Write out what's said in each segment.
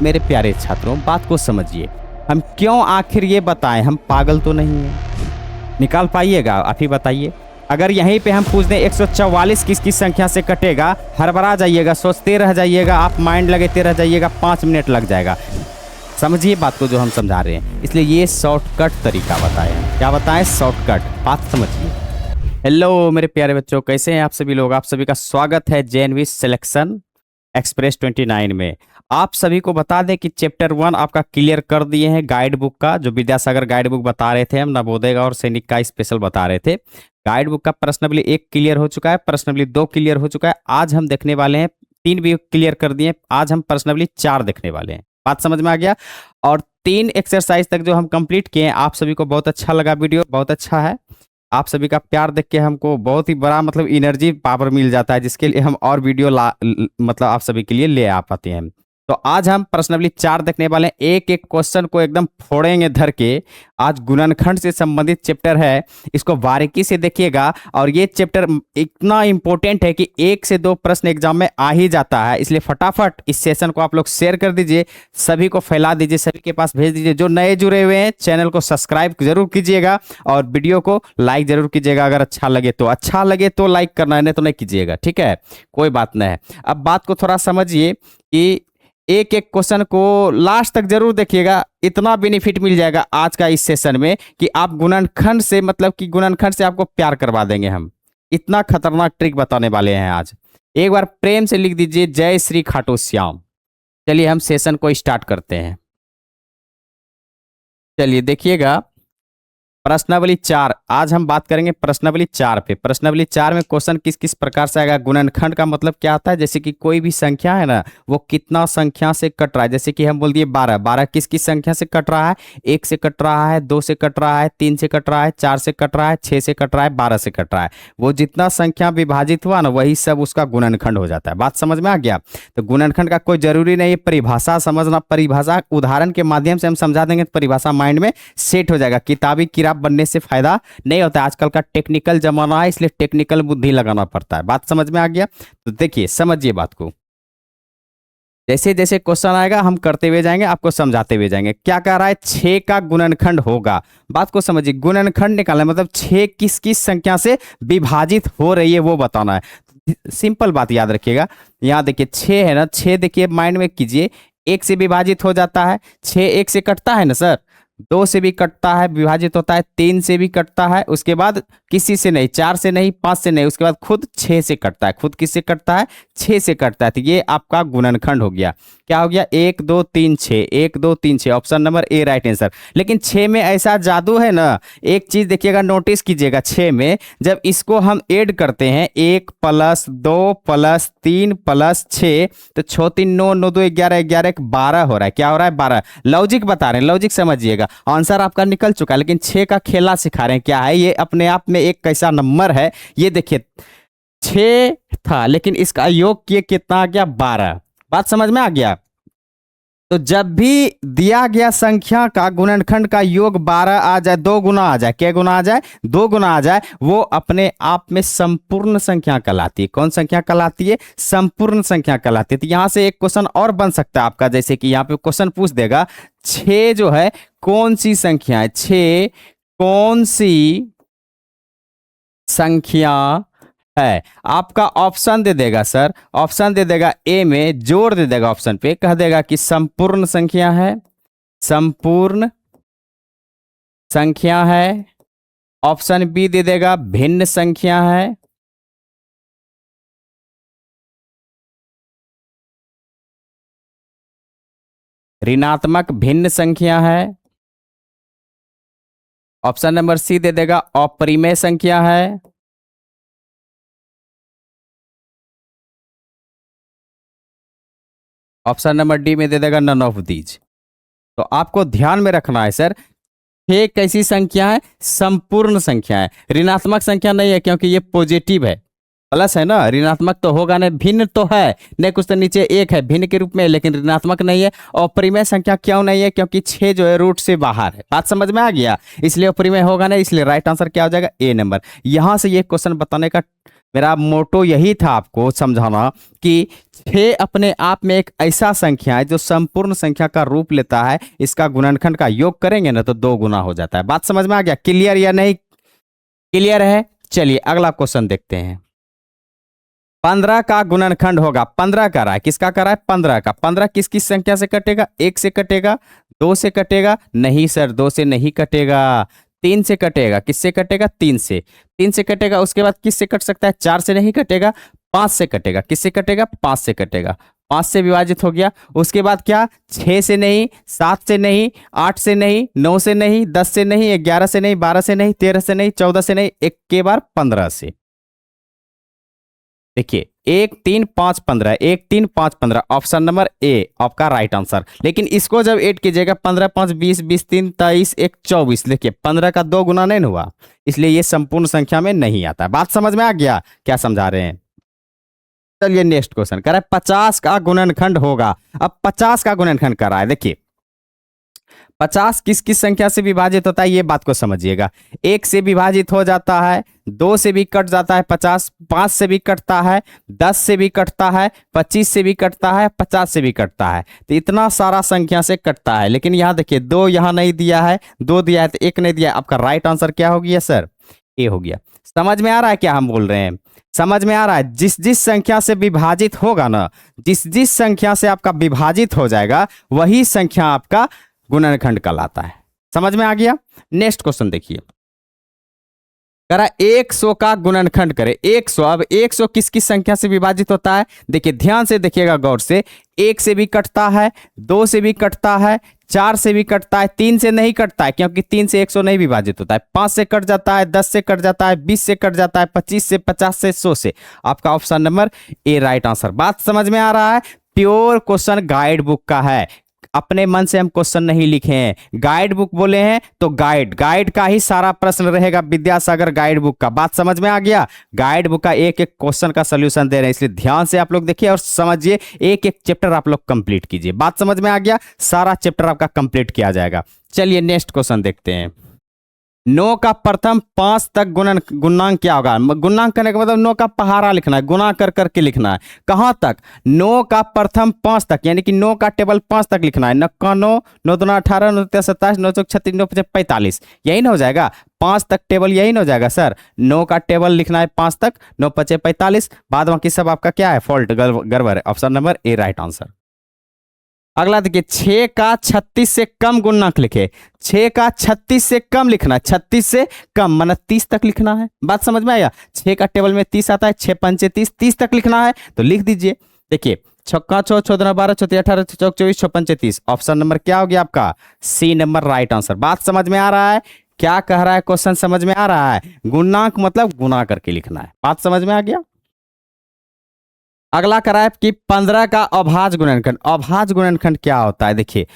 मेरे प्यारे छात्रों, बात को समझिए। हम क्यों आखिर ये बताएं, हम पागल तो नहीं हैं। निकाल पाइएगा? आप ही बताइए। अगर यहीं पे हम पूछ दें 144 किस संख्या से कटेगा, हड़बड़ा जाइएगा, सोचते रह जाइएगा, आप माइंड लगाते रह जाइएगा, 5 मिनट लग जाएगा। समझिए बात को जो हम समझा रहे हैं, इसलिए ये शॉर्टकट तरीका बताए हैं। क्या बताएं? शॉर्टकट। बात समझिए। हेलो मेरे प्यारे बच्चों, कैसे हैं आप सभी लोग? आप सभी का स्वागत है जेएनवी सिलेक्शन एक्सप्रेस 29 में। आप सभी को बता दें कि चैप्टर 1 आपका क्लियर कर दिए हैं गाइड बुक का, जो विद्यासागर गाइड बुक बता रहे थे हम, नवोदय और सैनिक का स्पेशल बता रहे थे। गाइड बुक का प्रश्नावली 1 क्लियर हो चुका है, प्रश्नावली 2 क्लियर हो चुका है। आज हम देखने वाले हैं 3 भी क्लियर कर दिए, आज हम प्रश्नावली 4 देखने वाले हैं। बात समझ में आ गया? और 3 एक्सरसाइज तक जो हम कंप्लीट किए हैं, आप सभी को बहुत अच्छा लगा, वीडियो बहुत अच्छा है। आप सभी का प्यार देख के हमको बहुत ही बड़ा मतलब एनर्जी पावर मिल जाता है, जिसके लिए हम और वीडियो मतलब आप सभी के लिए ले आ पाते हैं। तो आज हम प्रश्नावली 4 देखने वाले हैं। एक एक क्वेश्चन को एकदम फोड़ेंगे धर के। आज गुणनखंड से संबंधित चैप्टर है, इसको बारीकी से देखिएगा। और ये चैप्टर इतना इंपॉर्टेंट है कि 1 से 2 प्रश्न एग्जाम में आ ही जाता है, इसलिए फटाफट इस सेशन को आप लोग शेयर कर दीजिए, सभी को फैला दीजिए, सभी के पास भेज दीजिए। जो नए जुड़े हुए हैं, चैनल को सब्सक्राइब जरूर कीजिएगा और वीडियो को लाइक जरूर कीजिएगा। अगर अच्छा लगे तो लाइक करना है, नहीं तो नहीं कीजिएगा, ठीक है? कोई बात नहीं है। अब बात को थोड़ा समझिए कि एक एक क्वेश्चन को लास्ट तक जरूर देखिएगा। इतना बेनिफिट मिल जाएगा आज का इस सेशन में कि आप गुणनखंड से मतलब कि गुणनखंड से आपको प्यार करवा देंगे हम। इतना खतरनाक ट्रिक बताने वाले हैं आज। एक बार प्रेम से लिख दीजिए, जय श्री खाटू श्याम। चलिए हम सेशन को स्टार्ट करते हैं। चलिए देखिएगा, प्रश्नावली 4 आज हम बात करेंगे प्रश्नावली 4 पे। प्रश्नावली 4 में क्वेश्चन किस किस प्रकार से आएगा। गुणनखंड का मतलब क्या आता है? जैसे कि कोई भी संख्या है ना, वो कितना संख्या से कट रहा है। जैसे कि हम बोल दिए 12, 12 किस किस संख्या से कट रहा है? 1 से कट रहा है, 2 से कट रहा है, 3 से कट रहा है, 4 से कट रहा है, 6 से कट रहा है, 12 से कट रहा है। वो जितना संख्या विभाजित हुआ ना, वही सब उसका गुणनखंड हो जाता है। बात समझ में आ गया? तो गुणनखंड का कोई जरूरी नहीं है परिभाषा समझना, परिभाषा उदाहरण के माध्यम से हम समझा देंगे तो परिभाषा माइंड में सेट हो जाएगा। किताबी किताब बनने से फायदा नहीं होता है। आजकल का टेक्निकल जमाना है, इसलिए टेक्निकल बुद्धि लगाना पड़ता है। बात समझ में आ गया? तो देखिए समझिए बात को। जैसे जैसे क्वेश्चन आएगा हम करते हुए जाएंगे, आपको समझाते हुए जाएंगे। क्या कह रहा है? 6 का गुणनखंड होगा। बात को समझिए, गुणनखंड निकालना मतलब 6 किस किस संख्या से विभाजित हो रही है वो बताना है। सिंपल बात याद रखिएगा। यहाँ देखिए 6 है ना, 6 देखिए माइंड में कीजिए, 1 से विभाजित हो जाता है। 6 1 से कटता है ना सर, 2 से भी कटता है, विभाजित होता है, 3 से भी कटता है, उसके बाद किसी से नहीं, 4 से नहीं, 5 से नहीं, उसके बाद खुद 6 से कटता है। खुद किससे कटता है? 6 से कटता है। तो ये आपका गुणनखंड हो गया। क्या हो गया? 1 2 3 6, 1 2 3 6, option number A right answer. लेकिन 6 में ऐसा जादू है ना, एक चीज देखिएगा, नोटिस कीजिएगा। 6 में जब इसको हम ऐड करते हैं, 1 + 2 + 3 + 6, तो 6 3 9 9 2 11 11 1 12 हो रहा है। क्या हो रहा है? 12। लॉजिक बता रहे हैं, लॉजिक समझिएगा। आंसर आपका निकल चुका है, लेकिन 6 का खेला सिखा रहे हैं। क्या है ये? अपने आप में एक कैसा नंबर है ये देखिए। 6 था लेकिन इसका योग किए कितना आ गया? 12। बात समझ में आ गया? तो जब भी दिया गया संख्या का गुणनखंड का योग 12 आ जाए, 2 गुना आ जाए, क्या गुना आ जाए? 2 गुना आ जाए, वो अपने आप में संपूर्ण संख्या कहलाती है। कौन संख्या कहलाती है? संपूर्ण संख्या कहलाती है। तो यहां से एक क्वेश्चन और बन सकता है आपका, जैसे कि यहाँ पे क्वेश्चन पूछ देगा 6 जो है कौन सी संख्या है? 6 कौन सी संख्या है? आपका ऑप्शन दे देगा सर, ऑप्शन दे देगा ए में, जोर दे देगा ऑप्शन पे, कह देगा कि संपूर्ण संख्या है, संपूर्ण संख्या है। ऑप्शन बी दे देगा भिन्न संख्या है। ऋणात्मक भिन्न संख्या है। ऑप्शन नंबर सी दे देगा अपरिमेय संख्या है। ऑप्शन नंबर डी में दे देगा नन ऑफ दीज। तो आपको ध्यान में रखना है सर, 6 कैसी संख्या है? संपूर्ण संख्या है। ऋणात्मक संख्या नहीं है, क्योंकि ये पॉजिटिव है, प्लस है ना, ऋणात्मक तो होगा नहीं। भिन्न तो है नहीं, कुछ तो नीचे 1 है भिन्न के रूप में, लेकिन ऋणात्मक नहीं है। और अपरिमेय संख्या क्यों नहीं है? क्योंकि 6 जो है रूट से बाहर है। बात समझ में आ गया? इसलिए अपरिमेय होगा नहीं, इसलिए राइट आंसर क्या हो जाएगा? ए नंबर। यहां से ये क्वेश्चन बताने का मेरा मोटो यही था आपको समझाना कि 6 अपने आप में एक ऐसा संख्या है जो संपूर्ण संख्या का रूप लेता है। इसका गुणनखंड का योग करेंगे ना तो 2 गुना हो जाता है। बात समझ में आ गया? क्लियर या नहीं क्लियर है? चलिए अगला क्वेश्चन देखते हैं। 15 का गुणनखंड होगा, 15 का रहा है, किसका कर रहा है? 15 का। 15 किस किस संख्या से कटेगा? 1 से कटेगा, 2 से कटेगा, नहीं सर 2 से नहीं कटेगा, 3 से कटेगा, किससे कटेगा? 3 से, 3 से कटेगा। उसके बाद किससे कट सकता है? 4 से नहीं कटेगा, 5 से कटेगा, किससे कटेगा? 5 से कटेगा, 5 से विभाजित हो गया। उसके बाद क्या? 6 से नहीं, 7 से नहीं, 8 से नहीं, 9 से नहीं, 10 से नहीं, 11 से नहीं, 12 से नहीं, 13 से नहीं, 14 से नहीं, एक के बार 15 से। देखिए 1 3 5 15, 1 3 5 15, ऑप्शन नंबर ए आपका राइट आंसर। लेकिन इसको जब ऐड कीजिएगा 15 5 20, 20 3 23, 1 24, देखिए 15 का 2 गुना नहीं हुआ, इसलिए ये संपूर्ण संख्या में नहीं आता। बात समझ में आ गया क्या समझा रहे हैं? चलिए नेक्स्ट क्वेश्चन कह रहा है 50 का गुणनखंड होगा। अब 50 का गुणनखंड कर रहा है। देखिए 50 किस किस संख्या से विभाजित होता है ये बात को समझिएगा। 1 से विभाजित हो जाता है, 2 से भी कट जाता है 50, 5 से भी कटता है, 10 से भी कटता है, 25 से भी कटता है, 50 से भी कटता है। तो इतना सारा संख्या से कटता है। लेकिन यहाँ देखिए 2 यहाँ नहीं दिया है, 2 दिया है तो 1 नहीं दिया। आपका राइट आंसर क्या हो गया सर? ए हो गया। समझ में आ रहा है क्या हम बोल रहे हैं? समझ में आ रहा है? जिस जिस संख्या से विभाजित होगा ना, जिस जिस संख्या से आपका विभाजित हो जाएगा वही संख्या आपका गुणनखंड कहलाता है। समझ में आ गया? नेक्स्ट क्वेश्चन देखिए कह रहा 100 का गुणनखंड करे। 100, अब 100 किस किस संख्या से विभाजित होता है? देखिए ध्यान से देखिएगा गौर से। 1 से भी कटता है, 2 से भी कटता है, 4 से भी कटता है, 3 से नहीं कटता है क्योंकि 3 से 100 नहीं विभाजित होता है, 5 से कट जाता है, 10 से कट जाता है, 20 से कट जाता है, 25 से, 50 से, 100 से। आपका option number A right answer. बात समझ में आ रहा है? प्योर क्वेश्चन गाइड बुक का है, अपने मन से हम क्वेश्चन नहीं लिखे हैं। गाइड बुक बोले हैं तो गाइड गाइड का ही सारा प्रश्न रहेगा, विद्यासागर गाइड बुक का। बात समझ में आ गया? गाइड बुक का एक एक क्वेश्चन का सलूशन दे रहे हैं, इसलिए ध्यान से आप लोग देखिए और समझिए। एक एक चैप्टर आप लोग कंप्लीट कीजिए। बात समझ में आ गया? सारा चैप्टर आपका कंप्लीट किया जाएगा। चलिए नेक्स्ट क्वेश्चन देखते हैं। 9 का प्रथम 5 तक गुणांक क्या होगा? गुणांक करने का मतलब 9 का पहाड़ा लिखना है, गुना कर करके लिखना है। कहां तक? 9 का प्रथम 5 तक, यानी कि 9 का टेबल 5 तक लिखना है। 9 का 9, 9 दूना 18, 9 तीन 27, 9 चौक 36, 9 पचे 45, यही ना हो जाएगा? 5 तक टेबल यही ना हो जाएगा सर? 9 का टेबल लिखना है 5 तक, 9 पचे 45, बाद बाकी सब आपका क्या है? फॉल्ट, गड़बड़ है। Option number A right answer. अगला देखिए 6 का 36 से कम गुणनक लिखे। 6 का 36 से कम लिखना है, 36 से कम माना 30 तक लिखना है। बात समझ में आया? 6 का टेबल में 30 आता है, 6 पंचे 30, 30 तक लिखना है तो लिख दीजिए। देखिए 6 6 6 12 6 18 6 24 6 पंचे 30। ऑप्शन नंबर क्या हो गया आपका? C number right answer. बात समझ में आ रहा है? क्या कह रहा है क्वेश्चन समझ में आ रहा है? गुणांक मतलब गुना करके लिखना है। बात समझ में आ गया? अगला करा है कि 15 का अभाज्य गुणनखंड। अभाज्य गुणनखंड क्या होता है? देखिए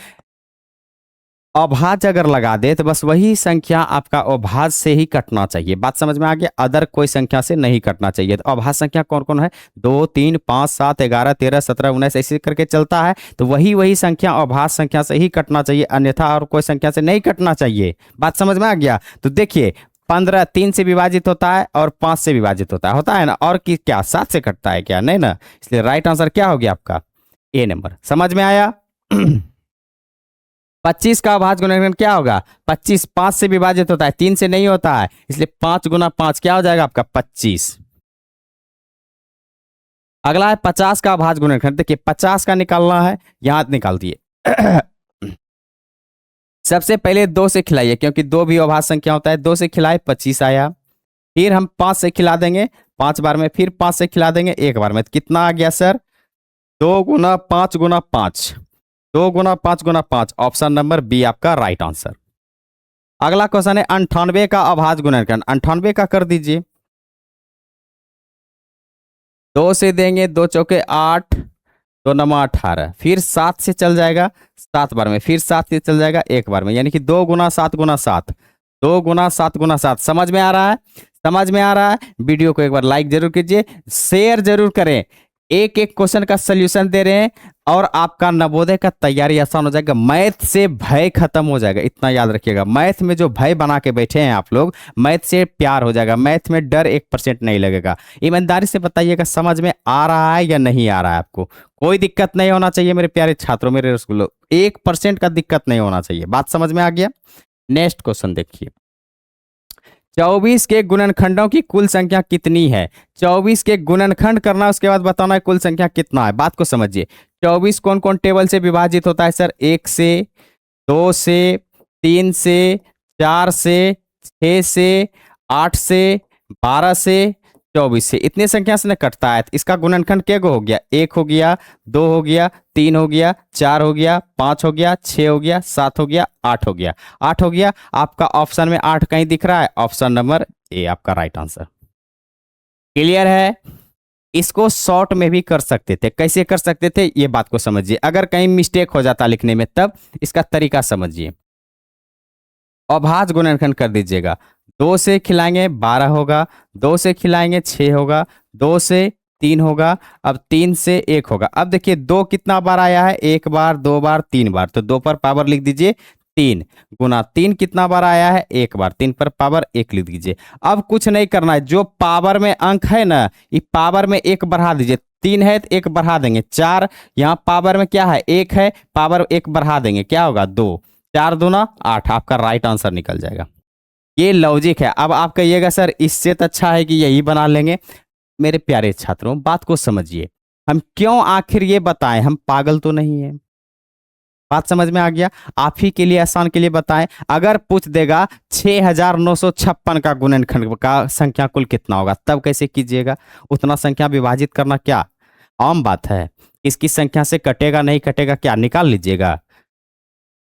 अभाज्य अगर लगा दे तो बस वही संख्या आपका अभाज्य से ही कटना चाहिए। बात समझ में आ गया? अदर कोई संख्या से नहीं कटना चाहिए। तो अभाज्य संख्या कौन कौन है? 2 3 5 7 11 13 17 19 ऐसे करके चलता है। तो वही संख्या अभाज्य संख्या से ही कटना चाहिए, अन्यथा और कोई संख्या से नहीं कटना चाहिए। बात समझ में आ गया? तो देखिए 15 3 से विभाजित होता है और 5 से विभाजित होता है ना? और कि क्या 7 से कटता है क्या? नहीं ना। इसलिए राइट आंसर क्या हो गया आपका? ए नंबर। समझ में आया? 25 का अभाज्य गुणनखंड क्या होगा? 25 5 से विभाजित होता है, 3 से नहीं होता है, इसलिए 5 गुना 5 क्या हो जाएगा आपका? 25। अगला है 50 का अभाज्य गुणनखंड। देखिए 50 का निकालना है, यहां निकाल दिए। सबसे पहले 2 से खिलाइए क्योंकि 2 भी अभाज्य संख्या होता है। 2 से खिलाए 25 आया। फिर हम 5 से खिला देंगे 5 बार में, फिर 5 से खिला देंगे 1 बार में। तो कितना आ गया सर? 2 गुना 5 गुना 5, 2 गुना 5 गुना 5। ऑप्शन नंबर बी आपका राइट आंसर। अगला क्वेश्चन है 98 का अभाज्य गुणनखंड। 98 का कर दीजिए। 2 से देंगे 2 चौके 8, 2 नमा 18, फिर 7 से चल जाएगा 7 बार में, फिर 7 से चल जाएगा 1 बार में, यानी कि 2 गुना 7 गुना 7, 2 गुना 7 गुना 7। समझ में आ रहा है? समझ में आ रहा है? वीडियो को एक बार लाइक जरूर कीजिए, शेयर जरूर करें। एक एक क्वेश्चन का सोल्यूशन दे रहे हैं और आपका नवोदय का तैयारी आसान हो जाएगा। मैथ से भय खत्म हो जाएगा, इतना याद रखिएगा। मैथ में जो भय बना के बैठे हैं आप लोग, मैथ से प्यार हो जाएगा। मैथ में डर 1% नहीं लगेगा। ईमानदारी से बताइएगा, समझ में आ रहा है या नहीं आ रहा है आपको? कोई दिक्कत नहीं होना चाहिए मेरे प्यारे छात्रों, मेरे रसगुल्लो, 1% का दिक्कत नहीं होना चाहिए। बात समझ में आ गया? नेक्स्ट क्वेश्चन देखिए, 24 के गुणनखंडों की कुल संख्या कितनी है? 24 के गुणनखंड करना, उसके बाद बताना है कुल संख्या कितना है। बात को समझिए, 24 कौन कौन टेबल से विभाजित होता है सर? 1 से, 2 से, 3 से, 4 से, 6 से, 8 से, 12 से, 24 से। इतने संख्या से न कटता है। तो इसका गुणनखंड क्या हो गया? 1 हो गया, 2 हो गया, 3 हो गया, 4 हो गया, 5 हो गया, 6 हो गया, 7 हो गया, 8 हो गया। 8 हो गया। आपका ऑप्शन में 8 कहीं दिख रहा है? ऑप्शन नंबर ए आपका राइट आंसर। क्लियर है? इसको शॉर्ट में भी कर सकते थे। कैसे कर सकते थे ये बात को समझिए। अगर कहीं मिस्टेक हो जाता लिखने में, तब इसका तरीका समझिए। अभाज्य गुणनखंड कर दीजिएगा। 2 से खिलाएंगे 12 होगा, 2 से खिलाएंगे 6 होगा, 2 से 3 होगा, अब 3 से 1 होगा। अब देखिए 2 कितना बार आया है? 1 बार, 2 बार, 3 बार। तो 2 पर पावर लिख दीजिए 3, गुना 3 कितना बार आया है? 1 बार। 3 पर पावर 1 लिख दीजिए। अब कुछ नहीं करना है, जो पावर में अंक है ना, ये पावर में 1 बढ़ा दीजिए। 3 है तो 1 बढ़ा देंगे 4, यहाँ पावर में क्या है? 1 है, पावर 1 बढ़ा देंगे, क्या होगा? 2, 4 दूना 8, आपका राइट आंसर निकल जाएगा। ये लॉजिक है। अब आप कहिएगा सर इससे तो अच्छा है कि यही बना लेंगे। मेरे प्यारे छात्रों, बात को समझिए। हम क्यों आखिर ये बताएं? हम पागल तो नहीं है। बात समझ में आ गया? आप ही के लिए, आसान के लिए बताएं। अगर पूछ देगा 6956 का गुणनखंड का संख्या कुल कितना होगा, तब कैसे कीजिएगा? उतना संख्या विभाजित करना क्या आम बात है? इसकी संख्या से कटेगा नहीं कटेगा, क्या निकाल लीजिएगा?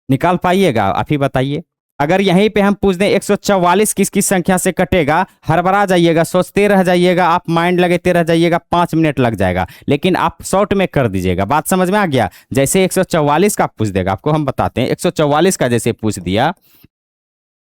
निकाल पाइएगा? आप ही बताइए। अगर यहीं पे हम पूछ दें 144 किसकी संख्या से कटेगा, हड़बड़ा जाइएगा, सोचते रह जाइएगा, आप माइंड लगाते रह जाइएगा, 5 मिनट लग जाएगा। लेकिन आप शॉर्ट में कर दीजिएगा। बात समझ में आ गया? जैसे 144 का पूछ देगा, आपको हम बताते हैं। 144 का जैसे पूछ दिया,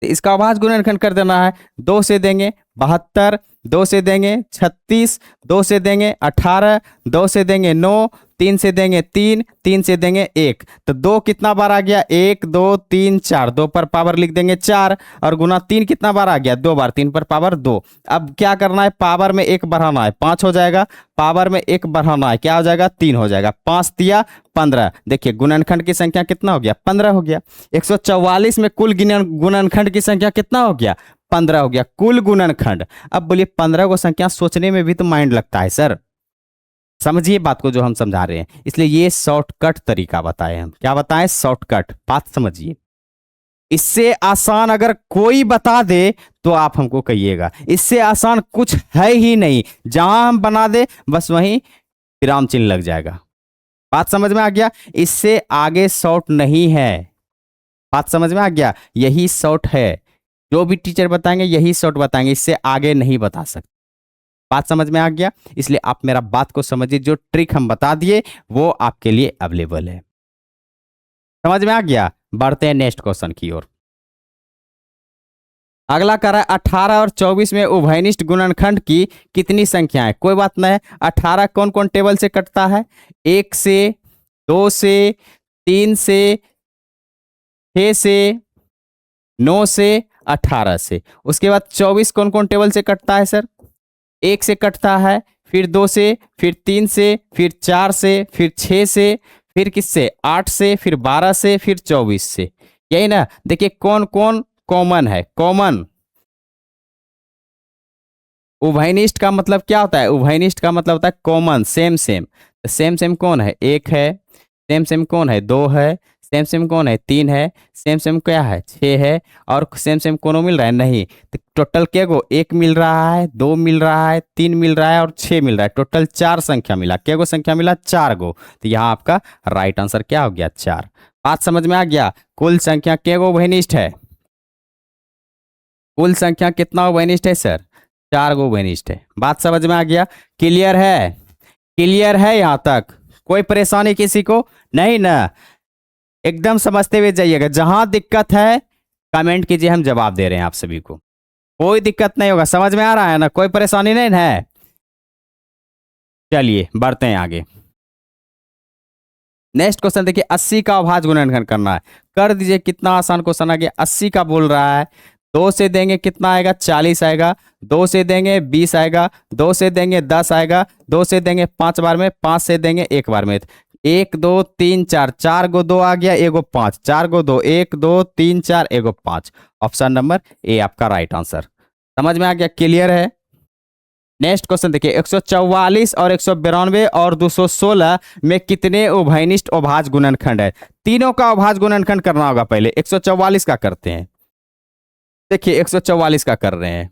तो इसका अभाज्य गुणनखंड कर देना है। 2 से देंगे 72, 2 से देंगे 36, 2 से देंगे 18, 2 से देंगे 9, 3 से देंगे 3, 3 से देंगे 1। तो 2 कितना बार आ गया? 1, 2, 3, 4। 2 पर पावर लिख देंगे 4, और गुना 3 कितना बार आ गया? 2 बार। 3 पर पावर 2। अब क्या करना है? पावर में 1 बढ़ाना है, 5 हो जाएगा। पावर में 1 बढ़ाना है, क्या हो जाएगा? 3 हो जाएगा। 5 दिया 15। देखिए गुणनखंड की संख्या कितना हो गया? 15 हो गया। 144 में कुल गुणनखंड की संख्या कितना हो गया? 15 हो गया कुल गुणनखंड। अब बोलिए 15 को संख्या सोचने में भी तो माइंड लगता है सर। समझिए बात को जो हम समझा रहे हैं, इसलिए ये शॉर्टकट तरीका बताए हम। क्या बताएं? शॉर्टकट। बात समझिए। इससे आसान अगर कोई बता दे तो आप हमको कहिएगा। इससे आसान कुछ है ही नहीं। जहां हम बना दे बस वहीं विराम चिन्ह लग जाएगा। बात समझ में आ गया? इससे आगे शॉर्ट नहीं है। बात समझ में आ गया? यही शॉर्ट है। जो भी टीचर बताएंगे यही शॉर्ट बताएंगे, इससे आगे नहीं बता सकते। बात समझ में आ गया? इसलिए आप मेरा बात को समझिए। जो ट्रिक हम बता दिए वो आपके लिए अवेलेबल है। समझ में आ गया? बढ़ते हैं नेक्स्ट क्वेश्चन की ओर। अगला कह रहा है 18 और 24 में उभयनिष्ठ गुणनखंड की कितनी संख्याएं? कोई बात नहीं। 18 कौन कौन टेबल से कटता है? 1 से, 2 से, 3 से, 6 से, 9 से, 18 से। उसके बाद 24 कौन कौन टेबल से कटता है सर? 1 से कटता है, फिर 2 से, फिर 3 से, फिर 4 से, फिर 6 से, फिर किससे? 8 से, फिर 12 से, फिर 24 से। यही ना? देखिए कौन कौन कॉमन है। कॉमन उभयनिष्ठ का मतलब क्या होता है? उभयनिष्ठ का मतलब होता है common, same same. Same same कौन है? 1 है। सेम सेम कौन है? 2 है। सेम सेम कौन है? 3 है। सेम सेम क्या है? 6 है। और सेम सेम कोनो मिल रहा है? नहीं। तो टोटल क्या गो? 1 मिल रहा है, 2 मिल रहा है, 3 मिल रहा है और 6 मिल रहा है। टोटल 4 संख्या मिला। क्या गो संख्या मिला? 4 गो। तो यहाँ आपका राइट आंसर क्या हो गया? 4। बात समझ में आ गया? कुल संख्या क्या गो उभयनिष्ठ है? कुल संख्या कितना उभयनिष्ठ है सर? 4 गो उभयनिष्ठ है। बात समझ में आ गया? क्लियर है? क्लियर है यहाँ तक? कोई परेशानी किसी को नहीं ना? एकदम समझते हुए जाइएगा। जहां दिक्कत है कमेंट कीजिए, हम जवाब दे रहे हैं आप सभी को। कोई दिक्कत नहीं होगा। समझ में आ रहा है ना? कोई परेशानी नहीं है। चलिए बढ़ते हैं आगे। नेक्स्ट क्वेश्चन देखिए, 80 का अभाज्य गुणनखंड करना है। कर दीजिए, कितना आसान क्वेश्चन आ गया। 80 का बोल रहा है, 2 से देंगे कितना आएगा, 40 आएगा। 2 से देंगे 20 आएगा। 2 से देंगे 10 आएगा। 2 से देंगे 5 बार में। 5 से देंगे 1 बार में। 1 2 3 4, 4 गो 2 आ गया, एगो 5, 4 गो 2, 1 2 3 4, एगो 5। ऑप्शन नंबर ए आपका राइट आंसर। समझ में आ गया, क्लियर है। नेक्स्ट क्वेश्चन देखिए, 144 और 192 और 216 में कितने उभयनिष्ठ अभाज्य गुणनखंड है। तीनों का अभाज्य गुणनखंड करना होगा। पहले 144 का करते हैं। देखिए 144 का कर रहे हैं।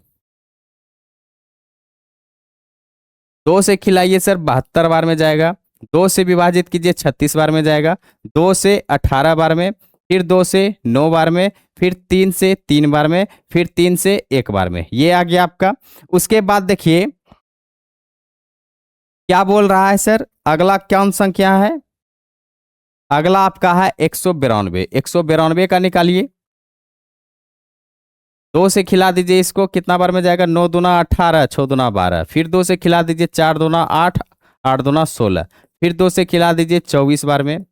2 से खिलाइए सर, 72 बार में जाएगा। 2 से विभाजित कीजिए, 36 बार में जाएगा। 2 से 18 बार में, फिर 2 से 9 बार में, फिर 3 से 3 बार में, फिर 3 से 1 बार में। ये आ गया आपका। उसके बाद देखिए क्या बोल रहा है सर, अगला कौन संख्या है। अगला आपका है 192। 192 का निकालिए। 2 से खिला दीजिए इसको, कितना बार में जाएगा, 9 दूना 18, 6 दूना 12। फिर 2 से खिला दीजिए, 4 दूना 8, 8 दूना 16। फिर 2 से खिला दीजिए 24 बार में।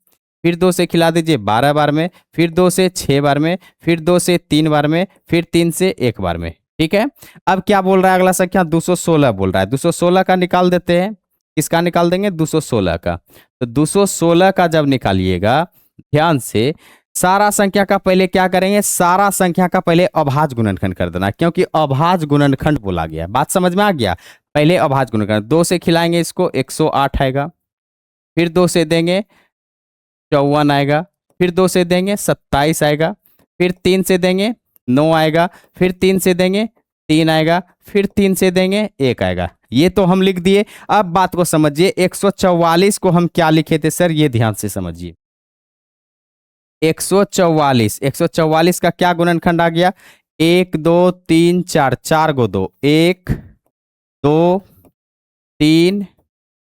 फिर 2 से खिला दीजिए 12 बार में। फिर 2 से 6 बार में। फिर 2 से 3 बार में। फिर 3 से 1 बार में। ठीक है। अब क्या बोल रहा है अगला संख्या, 216 बोल रहा है। 216 का निकाल देते हैं। किसका निकाल देंगे, 216 का। तो 216 का जब निकालिएगा, ध्यान से सारा संख्या का पहले क्या करेंगे, सारा संख्या का पहले अभाज्य गुणनखंड कर देना, क्योंकि अभाज्य गुणनखंड बोला गया। बात समझ में आ गया। पहले अभाज्य गुणनखंड, 2 से खिलाएंगे इसको, 108 आएगा। फिर 2 से देंगे 54 आएगा। फिर 2 से देंगे 27 आएगा। फिर 3 से देंगे 9 आएगा। फिर 3 से देंगे 3 आएगा। फिर 3 से देंगे 1 आएगा। ये तो हम लिख दिए। अब बात को समझिए, 144 को हम क्या लिखे थे सर, ये ध्यान से समझिए। 144 का क्या गुणनखंड आ गया, 1 2 3 4, 4 गो 2, 1 2 3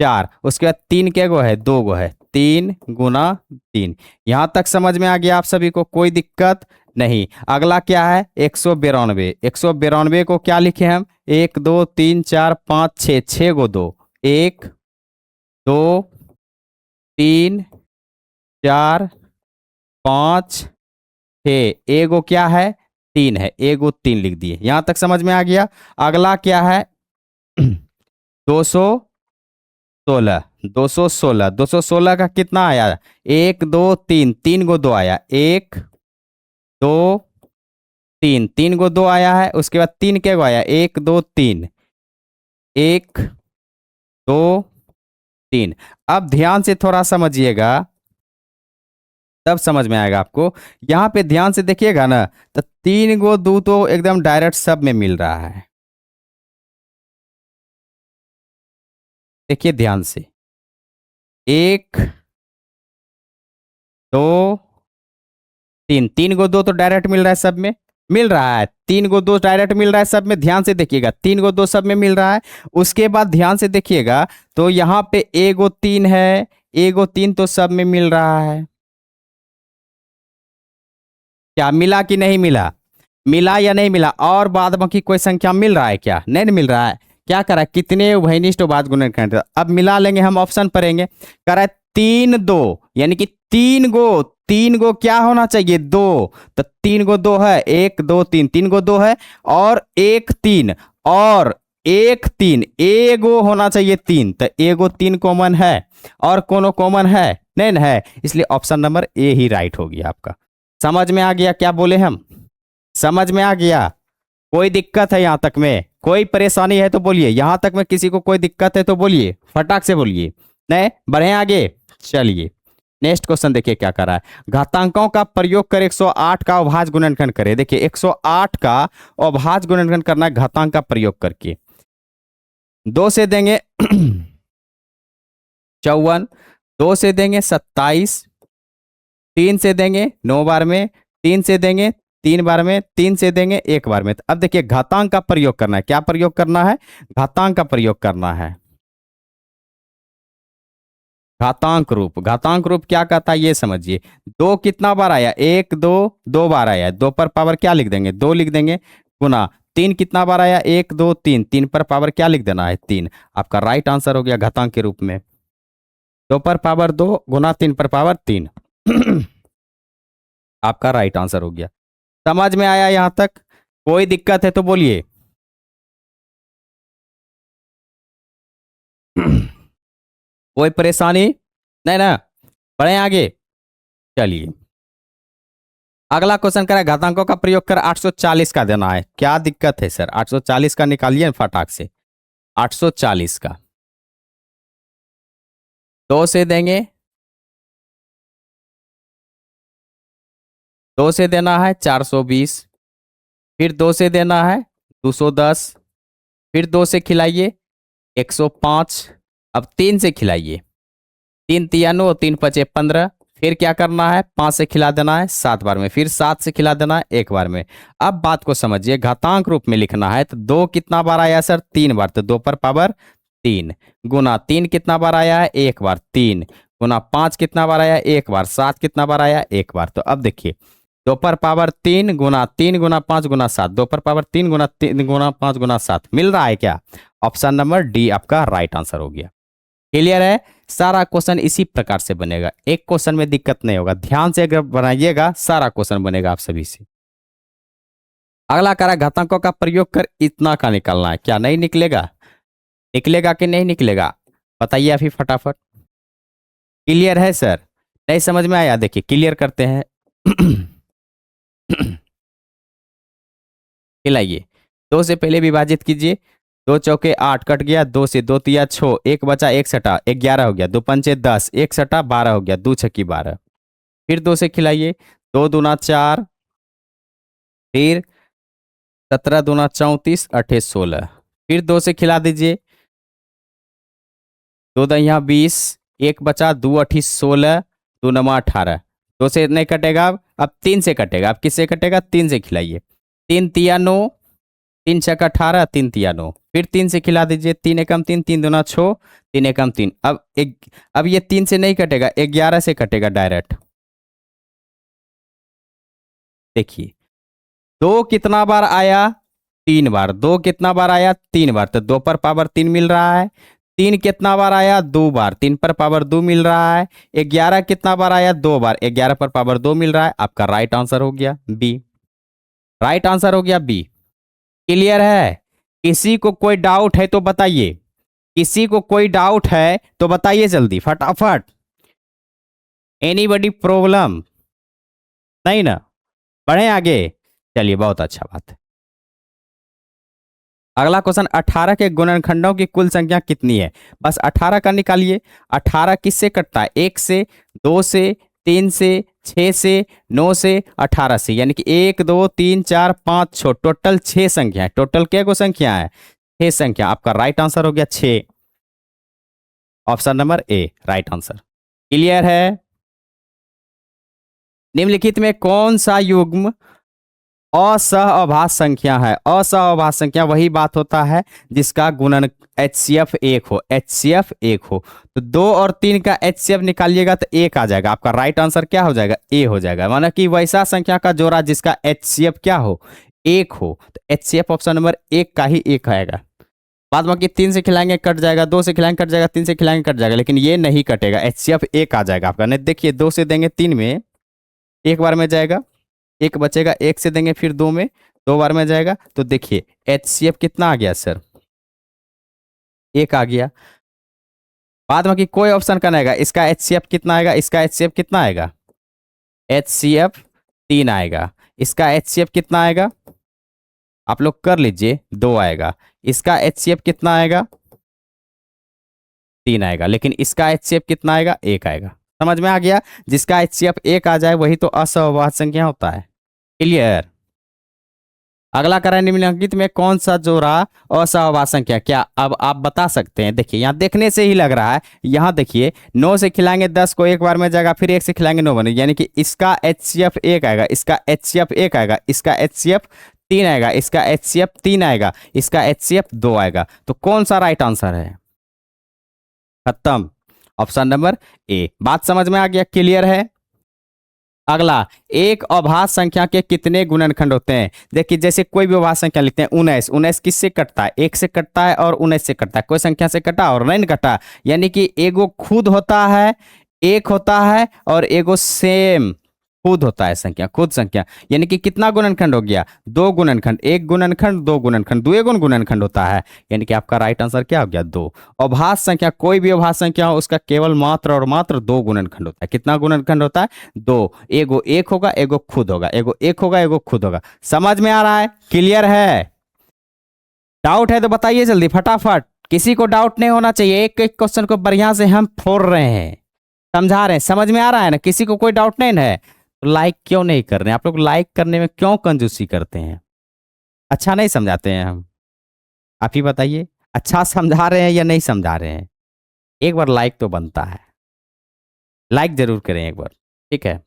4। उसके बाद 3 के गो है, 2 गो है, 3 गुना 3। यहां तक समझ में आ गया आप सभी को, कोई दिक्कत नहीं। अगला क्या है, 192। 192 को क्या लिखे हम, 1 2 3 4 5 6, 6 गो 2, 1 2 3 4 5 6, एगो क्या है, 3 है, एगो 3 लिख दिए। यहां तक समझ में आ गया। अगला क्या है 216। 216 का कितना आया, 1 2 3, 3 गो 2 आया, 1 2 3, 3 गो 2 आया है। उसके बाद 3 क्या गो आया, 1 2 3, 1 2 3। अब ध्यान से थोड़ा समझिएगा, तब समझ में आएगा आपको। यहां पे ध्यान से देखिएगा ना, तो 3 गो 2 तो एकदम डायरेक्ट सब में मिल रहा है। देखिए ध्यान से, 1 2 3, 3 गो 2 तो डायरेक्ट मिल रहा है, सब में मिल रहा है। 3 गो 2 डायरेक्ट मिल रहा है सब में, ध्यान से देखिएगा, 3 गो 2 सब में मिल रहा है। उसके बाद ध्यान से देखिएगा, तो यहां पे एगो 3 है, एगो 3 तो सब में मिल रहा है। क्या मिला कि नहीं मिला, मिला या नहीं मिला। और बाद बाकी कोई संख्या मिल रहा है क्या, नहीं मिल रहा है। क्या करा, कितने उभयनिष्ठ अभाज्य गुणनखंड, अब मिला लेंगे हम, ऑप्शन पढ़ेंगे। करा 3 2, यानी कि 3 गो क्या होना चाहिए, 2। तो 3 गो 2 है, 1 2 3, 3 गो 2 है, और 1 3, और 1 3, एगो होना चाहिए 3। तो एगो 3 कॉमन है, और कोनो कॉमन है नहीं ना है, इसलिए option number A he right होगी आपका। समझ में आ गया क्या बोले हम, समझ में आ गया। कोई दिक्कत है यहां तक में, कोई परेशानी है तो बोलिए। यहां तक में किसी को कोई दिक्कत है तो बोलिए, फटाक से बोलिए, नहीं बढ़े आगे। चलिए नेक्स्ट क्वेश्चन देखिए क्या कर रहा है। घातांकों का प्रयोग कर 108 का अभाज्य गुणनखंड करे। देखिए 108 का अभाज्य गुणनखंड करना है घातांक का प्रयोग करके। 2 से देंगे 54, 2 से देंगे 27, 3 से देंगे 9 बार में, 3 से देंगे 3 बार में, 3 से देंगे 1 बार में। अब देखिए घातांक का प्रयोग करना है। क्या प्रयोग करना है, घातांक का प्रयोग करना है। घातांक रूप, घातांक रूप क्या कहता है ये समझिए। 2 कितना बार आया, 1 2, 2 बार आया, 2 पर पावर क्या लिख देंगे, 2 लिख देंगे, गुना तीन कितना बार आया, एक दो तीन, तीन पर पावर क्या लिख देना है, तीन। आपका राइट आंसर हो गया घातांक के रूप में। दो पर पावर दो गुना तीन पर पावर तीन। आपका राइट आंसर हो गया। समझ में आया यहां तक? कोई दिक्कत है तो बोलिए। कोई परेशानी नहीं ना? बढ़े आगे। चलिए अगला क्वेश्चन करें, घातांकों का प्रयोग कर 840 का देना है। क्या दिक्कत है सर? 840 का निकालिए फटाक से। 840 का दो से देंगे, दो से देना है 420, फिर दो से देना है 210, फिर दो से खिलाइए 105, अब तीन से खिलाइए, तीन तिया नौ, तीन पचे 15, फिर क्या करना है, पांच से खिला देना है 7 बार में, फिर 7 से खिला देना है एक बार में। अब बात को समझिए, घातांक रूप में लिखना है तो दो कितना बार आया सर, 3 बार, तो दो पर पावर 3, गुना तीन कितना बार आया है, एक बार, 3, गुना 5 कितना बार आया, एक बार, 7 कितना बार आया, एक बार। तो अब देखिए दो पर पावर 3 गुना 5 गुना 7, दो पर पावर 3 गुना 5 गुना 7 मिल रहा है क्या? ऑप्शन नंबर डी आपका राइट आंसर हो गया। क्लियर है? सारा क्वेश्चन इसी प्रकार से बनेगा, एक क्वेश्चन में दिक्कत नहीं होगा, ध्यान से अगर बनाइएगा सारा क्वेश्चन बनेगा आप सभी से। अगला करा, घातांकों का प्रयोग कर इतना का निकालना है। क्या नहीं निकलेगा? निकलेगा कि नहीं निकलेगा बताइए अभी फटाफट। क्लियर है सर? नहीं समझ में आया? देखिए क्लियर करते हैं। खिलाइए, दो से पहले विभाजित कीजिए, दो चौके 8 कट गया, दो से दो तिया 6, एक बचा, एक सटा 11 हो गया, दो पंचे 10, एक सटा 12 हो गया, दो छक्की 12, फिर दो से खिलाइए, दो दूना 4, फिर 17 दूना 34, 28 16, फिर दो से खिला दीजिए, दो दहिया 20, एक बचा, दो अठी 16, दो नमा 18, दो से नहीं कटेगा, अब तीन से कटेगा। अब किससे कटेगा? तीन से खिलाइए, तीन तिया 9, तीन छक 18, तीन तिया 9, फिर तीन से खिला दीजिए, तीन एकम तीन, तीन दूना 6, तीन एकम 3, अब ये तीन से नहीं कटेगा, 11 से कटेगा डायरेक्ट। देखिए दो कितना बार आया, 3 बार, दो कितना बार आया, 3 बार, तो दो पर पावर 3 मिल रहा है। तीन कितना बार आया, 2 बार, 3 पर पावर 2 मिल रहा है। 11 कितना बार आया, 2 बार, 11 पर पावर 2 मिल रहा है। आपका राइट आंसर हो गया बी, राइट आंसर हो गया बी। क्लियर है? किसी को कोई डाउट है तो बताइए, किसी को कोई डाउट है तो बताइए जल्दी फटाफट। Anybody problem? नहीं ना? बढ़े आगे। चलिए बहुत अच्छा बात है। अगला क्वेश्चन, 18 के गुणनखंडों की कुल संख्या कितनी है? बस 18 का निकालिए। 18 किससे कटता है? 1 से, 2 से, 3 से, 6 से, 9 से, 18 से, यानी कि 1 2 3 4 5 6, टोटल 6 संख्या है। टोटल क्या को संख्या है? 6 संख्या। आपका राइट आंसर हो गया 6, option number A right answer. Clear है? निम्नलिखित में कौन सा युग्म असहअभाज्य संख्या है? असहअभाज्य संख्या वही बात होता है जिसका गुणन HCF 1 हो, HCF 1 हो। तो 2 और 3 का HCF निकालिएगा तो 1 आ जाएगा। आपका राइट आंसर क्या हो जाएगा? ए हो जाएगा। माना कि वैसा संख्या का जोड़ा जिसका HCF क्या हो? 1 हो, तो HCF ऑप्शन नंबर 1 का ही 1 आएगा। बाद बाकी 3 से खिलाएंगे कट जाएगा, 2 से खिलाएंगे कट जाएगा, 3 से खिलाएंगे कट जाएगा, लेकिन ये नहीं कटेगा, HCF 1 आ जाएगा आपका। नहीं देखिए 2 से देंगे 3 में एक बार में जाएगा, एक बचेगा, एक से देंगे फिर 2 में 2 बार में जाएगा। तो देखिए HCF कितना आ गया सर? 1 आ गया। बाद में कि कोई ऑप्शन का नहीं आएगा। इसका HCF कितना आएगा? इसका HCF कितना आएगा? HCF 3 आएगा। इसका HCF कितना आएगा? आप लोग कर लीजिए, 2 आएगा। इसका HCF कितना आएगा? 3 आएगा। लेकिन इसका HCF कितना आएगा? 1 आएगा। समझ में आ गया? जिसका HCF 1 आ जाए वही तो असहअभाज्य संख्या होता है। क्लियर? अगला करें, निम्नलिखित में कौन सा जोड़ा असहअभाज्य संख्या? क्या अब आप बता सकते हैं? देखिए यहाँ देखने से ही लग रहा है। यहाँ देखिए 9 से खिलाएंगे 10 को एक बार में जाएगा, फिर 1 से खिलाएंगे 9 बने, यानी कि इसका HCF 1 आएगा, इसका HCF 1 आएगा, इसका HCF 3 आएगा, इसका HCF 3 आएगा, इसका HCF 2 आएगा। तो कौन सा राइट आंसर है? खत्म, ऑप्शन नंबर ए। बात समझ में आ गया? क्लियर है? अगला, एक अभाज्य संख्या के कितने गुणनखंड होते हैं? देखिए जैसे कोई भी अभाज्य संख्या लिखते हैं, 19, 19 किससे कटता है? 1 से कटता है और 19 से कटता है। कोई संख्या से कटा और नहीं कटा, यानी कि एगो खुद होता है, एक होता है, और एगो सेम खुद होता है संख्या, खुद संख्या। यानी कि कितना गुणनखंड हो गया? 2 गुणनखंड, एक गुणनखंड, 2 गुणनखंड, 2 गुण गुणनखंड होता है। यानी कि आपका राइट आंसर क्या हो गया? 2। अभाज्य संख्या, कोई भी अभाज्य संख्या हो, उसका केवल मात्र और मात्र 2 गुणनखंड होता है। कितना गुणनखंड होता है? 2। एगो एक होगा, एगो खुद होगा, एगो एक होगा, एगो खुद होगा। समझ में आ रहा है? क्लियर है? डाउट है तो बताइए जल्दी फटाफट, किसी को डाउट नहीं होना चाहिए। एक एक क्वेश्चन को बढ़िया से हम फोड़ रहे हैं, समझा रहे हैं। समझ में आ रहा है ना? किसी को कोई डाउट नहीं है तो लाइक क्यों नहीं कर रहे हैं? आप लोग लाइक करने में क्यों कंजूसी करते हैं? अच्छा नहीं समझाते हैं हम? आप ही बताइए, अच्छा समझा रहे हैं या नहीं समझा रहे हैं? एक बार लाइक तो बनता है, लाइक जरूर करें एक बार, ठीक है।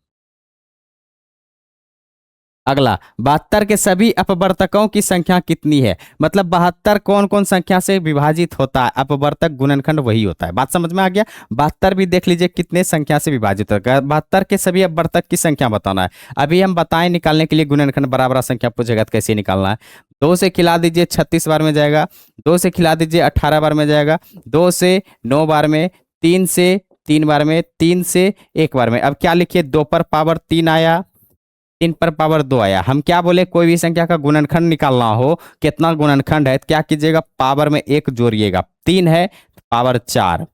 अगला, 72 के सभी अपवर्तकों की संख्या कितनी है? मतलब 72 कौन कौन संख्या से विभाजित होता है? अपवर्तक गुणनखंड वही होता है। बात समझ में आ गया? 72 भी देख लीजिए कितने संख्या से विभाजित होता है। 72 के सभी अपवर्तक की संख्या बताना है। अभी हम बताएं निकालने के लिए, गुणनखंड बराबर संख्या पूछेगा तो कैसे निकालना है। 2 से खिला दीजिए 36 बार में जाएगा, 2 से खिला दीजिए 18 बार में जाएगा, 2 से 9 बार में, 3 से 3 बार में, 3 से 1 बार में। अब क्या लिखिए? 2 पर पावर 3 आया, 3 पर पावर 2 आया। हम क्या बोले? कोई भी संख्या का गुणनखंड निकालना हो, कितना गुणनखंड है, क्या कीजिएगा? पावर में 1 जोड़िएगा। 3 है तो पावर 4,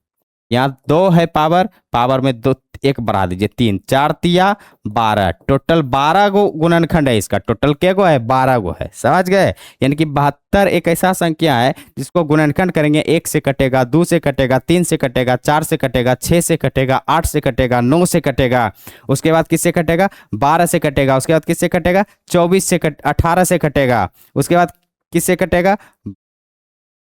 यहाँ 2 है पावर, पावर में 2 1 बढ़ा दीजिए, 3 4 तिया 12, टोटल 12 गो गुणनखंड है इसका। टोटल क्या गो है? 12 गो है। समझ गए? यानी कि 72 एक ऐसा संख्या है जिसको गुणनखंड करेंगे, 1 से कटेगा, 2 से कटेगा, 3 से कटेगा, 4 से कटेगा, 6 से कटेगा, 8 से कटेगा, 9 से कटेगा, उसके बाद किससे कटेगा? 12 से कटेगा, उसके बाद किससे कटेगा? 24 से 18 से कटेगा, उसके बाद किससे कटेगा?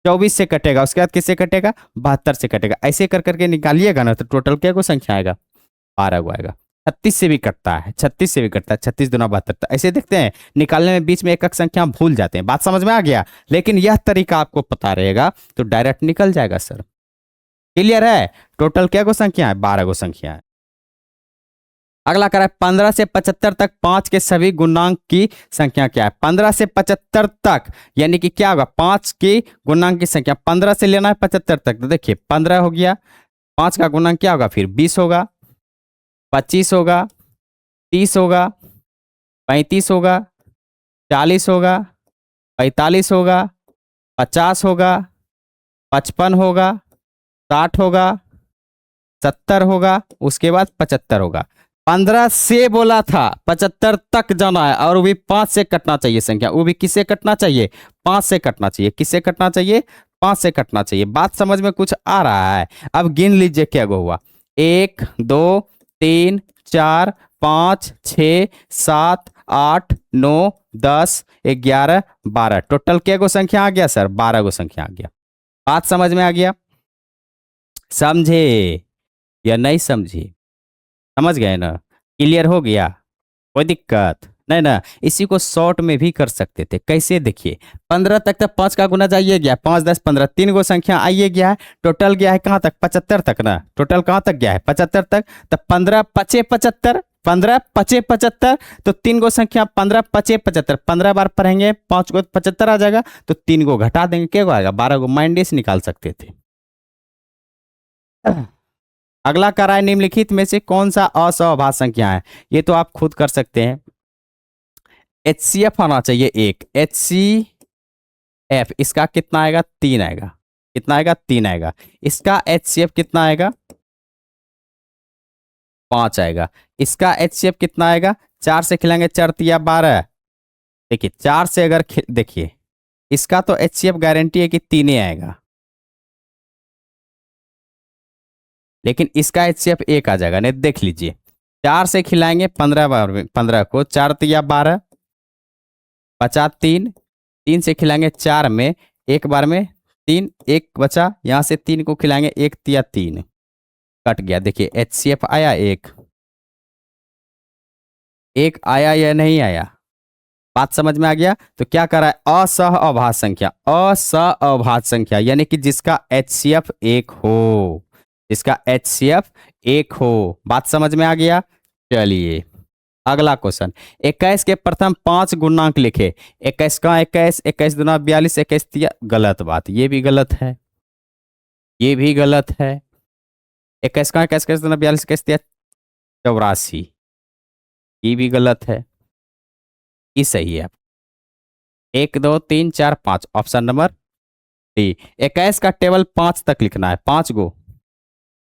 24 से कटेगा, उसके बाद किससे कटेगा? 72 से कटेगा। ऐसे कर करके निकालिएगा ना तो टोटल क्या को संख्या आएगा? 12 को आएगा। 36 से भी कटता है, 36 से भी कटता है, 36 दूना 72। ऐसे देखते हैं निकालने में बीच में एक एक संख्या भूल जाते हैं। बात समझ में आ गया? लेकिन यह तरीका आपको पता रहेगा तो डायरेक्ट निकल जाएगा सर। क्लियर है? टोटल क्या को संख्या है? 12 को संख्या है। अगला करा है 15 से 75 तक 5 के सभी गुणांक की संख्या क्या है? 15 से 75 तक यानी कि क्या होगा? 5 की गुणांक की संख्या 15 से लेना है 75 तक। तो देखिए 15 हो गया, 5 का गुणांक क्या होगा? फिर 20 होगा, 25 होगा, 30 होगा, 35 होगा, 40 होगा, 45 होगा, 50 होगा, 55 होगा, 60 होगा, 70 होगा, उसके बाद 75 होगा। 15 से बोला था, 75 तक जाना है और वो भी 5 से कटना चाहिए संख्या। वो भी किससे कटना चाहिए? 5 से कटना चाहिए। किससे कटना चाहिए? 5 से कटना चाहिए। बात समझ में कुछ आ रहा है? अब गिन लीजिए क्या हुआ। 1 2 3 4 5 6 7 8 9 10 11 12। टोटल क्या गो संख्या आ गया सर? 12 गो संख्या आ गया। बात समझ में आ गया? समझे या नहीं समझे? समझ गए ना? क्लियर हो गया? कोई दिक्कत नहीं ना? इसी को शॉर्ट में भी कर सकते थे। कैसे? देखिए 15 तक तो 5 का गुना जाइए गया, 5 10 15, 3 गो संख्या आइए गया है। टोटल गया है कहाँ तक? 75 तक ना? टोटल कहाँ तक गया है? 75 तक। तो 15 पचे 75, 15 पचे 75, तो 3 गो संख्या 15 पचे 75, 15 बार पढ़ेंगे 5 गो 75 आ जाएगा, तो 3 गो घटा देंगे क्या आएगा? 12 गो। माइंड से निकाल सकते थे। अगला कराए निम्नलिखित में से कौन सा असहभाज्य संख्या है? ये तो आप खुद कर सकते हैं। HCF आना चाहिए एक, HCF इसका कितना आएगा? 3 आएगा। कितना आएगा? 3 आएगा। इसका HCF कितना आएगा? 5 आएगा। इसका HCF कितना आएगा? 4 से खिलाएंगे, 4 तिया 12। देखिए 4 से अगर देखिए इसका तो HCF गारंटी है कि 3 ही आएगा, लेकिन इसका HCF 1 आ जाएगा। नहीं देख लीजिए, 4 से खिलाएंगे 15 बार में, 15 को 4 तिया 12, 50 3, 3 से खिलाएंगे 4 में, 1 बार में 3, 1 बचा, यहां से 3 को खिलाएंगे 1 तिया 3, कट गया। देखिए HCF आया 1 आया या नहीं आया? बात समझ में आ गया? तो क्या कर रहा है? असहअभाज्य संख्या, असहअभाज्य संख्या यानी कि जिसका HCF 1 हो, जिसका HCF 1 हो। बात समझ में आ गया? चलिए अगला क्वेश्चन, 21 के प्रथम 5 गुणांक लिखे। 21 का 21, 21 दूना 42, 21 तिया, गलत बात, ये भी गलत है, ये भी गलत है। 21 का 21, 21 दूना 42, 21 तिया 84, ये भी गलत है। ये सही है। 1 2 3 4 5, ऑप्शन नंबर डी। 21 का टेबल 5 तक लिखना है, 5 गो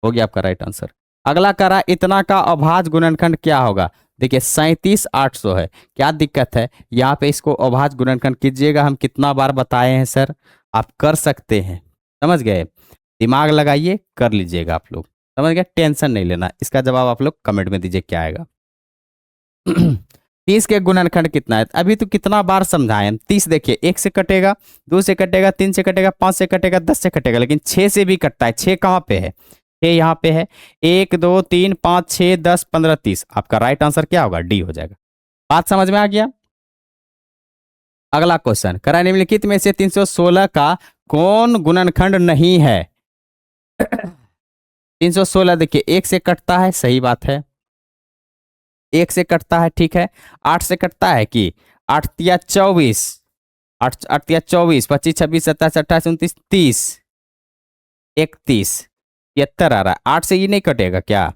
हो गया आपका राइट आंसर। अगला करा, इतना का अभाज्य गुणनखंड क्या होगा। देखिए 37,800 है, क्या दिक्कत है, यहाँ पे इसको अभाज्य गुणनखंड कीजिएगा। हम कितना बार बताए हैं सर, आप कर सकते हैं, समझ गए, दिमाग लगाइए, कर लीजिएगा आप लोग, समझ गए, टेंशन नहीं लेना। इसका जवाब आप लोग कमेंट में दीजिए क्या आएगा। 30 के गुणनखंड कितना है, अभी तो कितना बार समझाएं। 30 देखिए 1 से कटेगा, 2 से कटेगा, 3 से कटेगा, 5 से कटेगा, 10 से कटेगा, लेकिन 6 से भी कटता है। 6 कहाँ पे है, 6 यहाँ पे है। 1 2 3 5 6 10 15 30, आपका राइट आंसर क्या होगा, डी हो जाएगा। बात समझ में आ गया। अगला क्वेश्चन, करा निम्नलिखित में से 316 का कौन गुणनखंड नहीं है। 316 देखिए 1 से कटता है, सही बात है, 1 से कटता है, ठीक है। 8 से कटता है कि 8 तिया 24, 8 8 तिया 24, 25 26 27 28 29 30, 31 73 आ रहा है। 8 से ये नहीं कटेगा क्या,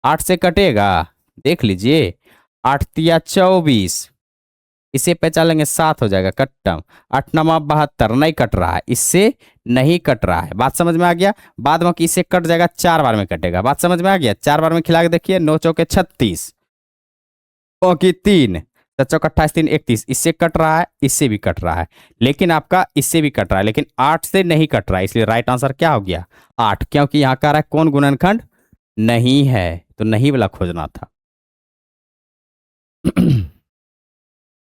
8 से कटेगा, देख लीजिए। 8 तिया 24, इसे पे चलेंगे 7 हो जाएगा, कट्टम। 8 नमा 72, नहीं कट रहा है, इससे नहीं कट रहा है। बात समझ में आ गया। बाद में इससे कट जाएगा, 4 बार में कटेगा। बात समझ में आ गया। 4 बार में खिला के देखिए, 9 चौके 36, की 3, 7 चौक 28 3 31, इससे कट रहा है, इससे भी कट रहा है, लेकिन आपका इससे भी कट रहा है, लेकिन 8 से नहीं कट रहा है, इसलिए राइट आंसर क्या हो गया, 8, क्योंकि यहां कह रहा है कौन गुणनखंड नहीं है, तो नहीं वाला खोजना था।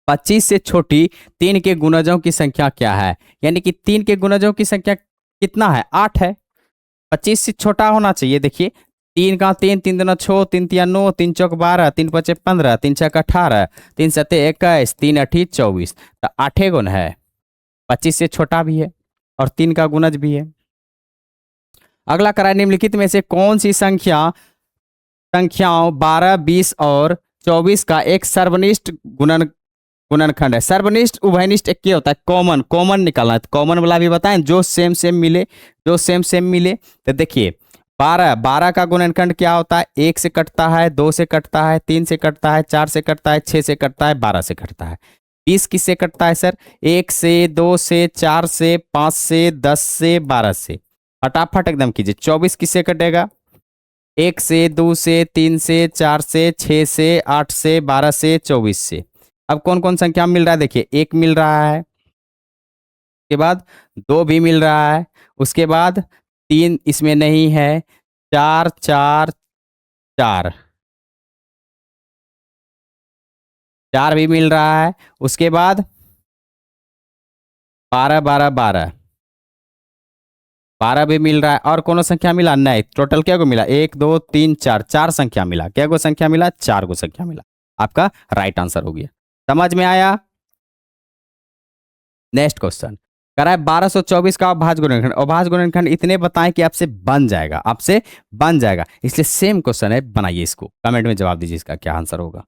25 से छोटी 3 के गुणजों की संख्या क्या है, यानी कि 3 के गुणजों की संख्या कितना है, 8 है। 25 से छोटा होना चाहिए। देखिए 3 का 3, 3 दूना 6, 3 तिया 9, 3 चौक 12, 3 पचे 15, 3 छक 18, 3 सते 21, 3 अठी 24, तो 8 गुण है। 25 से छोटा भी है और 3 का गुणज भी है। अगला कराए, निम्नलिखित में से कौन सी संख्याओं 12, 20 और 24 का एक सर्वनिष्ठ गुणनखंड है। सर्वनिष्ठ उभयनिष्ठ एक क्या होता है, कॉमन, कॉमन निकालना है, तो कॉमन वाला भी बताएं, जो सेम सेम मिले, जो सेम सेम मिले। तो देखिए 12 का गुणनखंड क्या होता है, 1 से कटता है, 2 से कटता है, 3 से कटता है, 4 से कटता है, 6 से कटता है, 12 से कटता है। 20 किससे कटता है सर, 1 से, 2 से, 4 से, 5 से, 10 से, 12 से। फटाफट एकदम कीजिए। 24 किससे कटेगा, 1 से, 2 से, 3 से, 4 से, 6 से, 8 से, 12 से, 24 से। अब कौन कौन संख्या मिल रहा है, देखिए 1 मिल रहा है, उसके बाद 2 भी मिल रहा है, उसके बाद 3 इसमें नहीं है, 4 4 4 4 भी मिल रहा है, उसके बाद 12 12 12 12 भी मिल रहा है, और कौन संख्या मिला, नहीं। टोटल क्या को मिला, 1 2 3 4, 4 संख्या मिला। क्या को संख्या मिला, 4 को संख्या मिला। आपका राइट आंसर हो गया। समझ में आया। नेक्स्ट क्वेश्चन कह रहा है 1224 का अभाज्य गुणनखंड। अभाज्य गुणनखंड इतने बताएं कि आपसे बन जाएगा, आपसे बन जाएगा, इसलिए सेम क्वेश्चन है, बनाइए इसको, कमेंट में जवाब दीजिए इसका क्या आंसर होगा।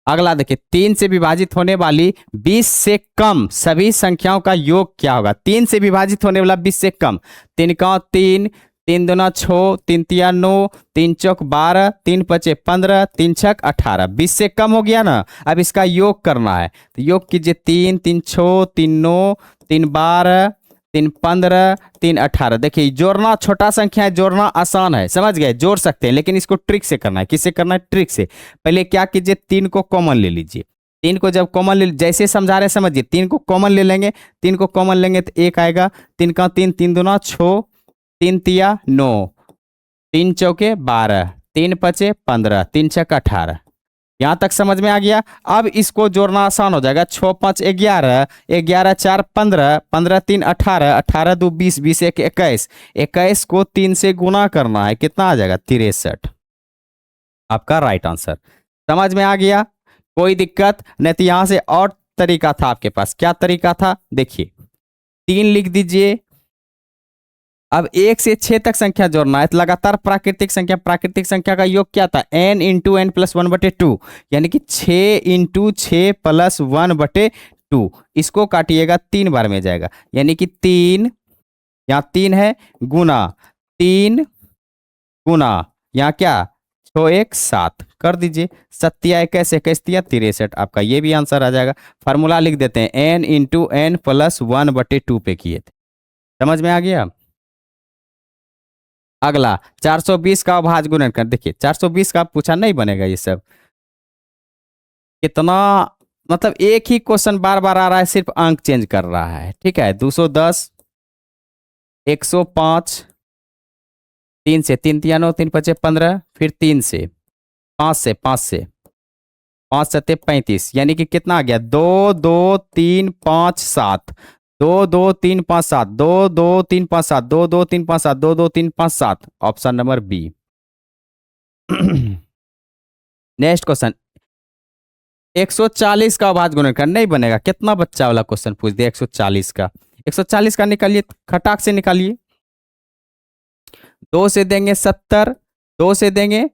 अगला देखिए, 3 से विभाजित होने वाली 20 से कम सभी संख्याओं का योग क्या होगा। 3 से विभाजित होने वाला 20 से कम, 3 का 3, 3 दूना 6, 3 तिया 9, 3 चौक 12, 3 पचे 15, 3 छक 18, 20 से कम हो गया ना। अब इसका योग करना है, तो योग कीजिए। 3 3 6, 3 9, 3 12, 3 15, 3 18। देखिए जोड़ना छोटा संख्या है, जोड़ना आसान है, समझ गए, जोड़ सकते हैं, लेकिन इसको ट्रिक से करना है। किससे करना है, ट्रिक से। पहले क्या कीजिए, 3 को कॉमन ले लीजिए। 3 को जब कॉमन ले, जैसे समझा रहे समझिए, 3 को कॉमन ले लेंगे, 3 को कॉमन लेंगे तो 1 आएगा। 3 का 3, 3 दूना 6, 3 तिया 9, 3 चौके 12, 3 पचे 15, 3 छक 18। यहां तक समझ में आ गया। अब इसको जोड़ना आसान हो जाएगा। 6 5 11, 11 4 15, 15 3 18, 18 2 20, 20 1 21, 21 को 3 से गुना करना है, कितना आ जाएगा, 63। आपका राइट आंसर। समझ में आ गया, कोई दिक्कत नहीं। तो यहां से और तरीका था आपके पास, क्या तरीका था, देखिए 3 लिख दीजिए, अब 1 से 6 तक संख्या जोड़ना है तो लगातार प्राकृतिक संख्या का योग क्या था, n इंटू एन प्लस 1/2, यानी कि 6 इंटू 6 प्लस 1/2। इसको काटिएगा 3 बार में जाएगा, यानी कि 3, यहाँ 3 है, गुना 3 गुना यहाँ क्या 6 1 7 कर दीजिए, 7 21 21 63, आपका ये भी आंसर आ जाएगा। फार्मूला लिख देते हैं, n इंटू एन प्लस 1/2 पे किए थे। समझ में आ गया। अगला 420 का अभाज्य गुणनखंड, देखिए 420 का पूछा नहीं बनेगा ये सब, कितना मतलब एक ही क्वेश्चन बार बार आ रहा है, सिर्फ अंक चेंज कर रहा है। ठीक है, 210 105, 3 से 3 3 9 3 5 15, फिर 3 से 5 से 5 से 5 7 35, यानी कि कितना आ गया 2 2 3 5 7, 2 2 3 5 7, 2 2 3 5 7, 2 2 3 5 7, 2 2 3 5 7, option number B. Next question, 140 का अभाज्य गुणनखंड नहीं बनेगा, कितना बच्चा वाला क्वेश्चन पूछ दिया। 140 का निकालिए, खटाक से निकालिए। 2 से देंगे 70, 2 से देंगे